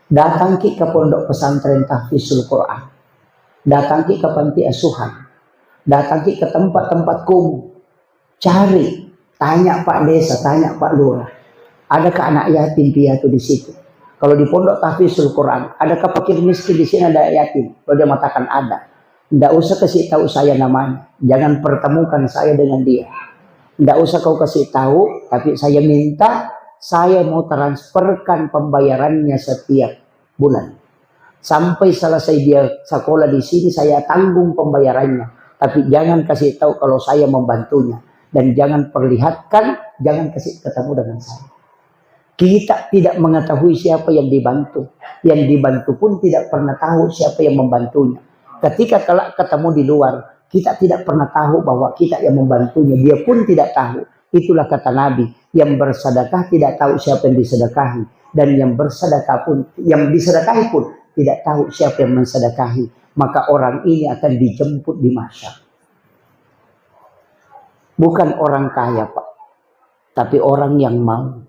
Datang ki ke pondok pesantren tahfizul Quran, datang ki ke panti asuhan, datang ki ke tempat-tempat kumuh, cari, tanya Pak Desa, tanya Pak Lurah, adakah anak yatim piatu di situ? Kalau di pondok tahfizul Quran, adakah fakir miskin di sini ada yatim? Kalau dia mengatakan ada, tidak usah kasih tahu saya namanya, jangan pertemukan saya dengan dia. Tidak usah kau kasih tahu, tapi saya minta, saya mau transferkan pembayarannya setiap bulan. Sampai selesai dia sekolah di sini, saya tanggung pembayarannya. Tapi jangan kasih tahu kalau saya membantunya. Dan jangan perlihatkan, jangan kasih ketemu dengan saya. Kita tidak mengetahui siapa yang dibantu. Yang dibantu pun tidak pernah tahu siapa yang membantunya. Ketika kelak ketemu di luar, kita tidak pernah tahu bahwa kita yang membantunya. Dia pun tidak tahu. Itulah kata Nabi, yang bersedekah tidak tahu siapa yang disedekahi. Dan yang bersedekah pun, yang disedekahi pun tidak tahu siapa yang mensedekahi. Maka orang ini akan dijemput di mahsyar. Bukan orang kaya Pak, tapi orang yang mau.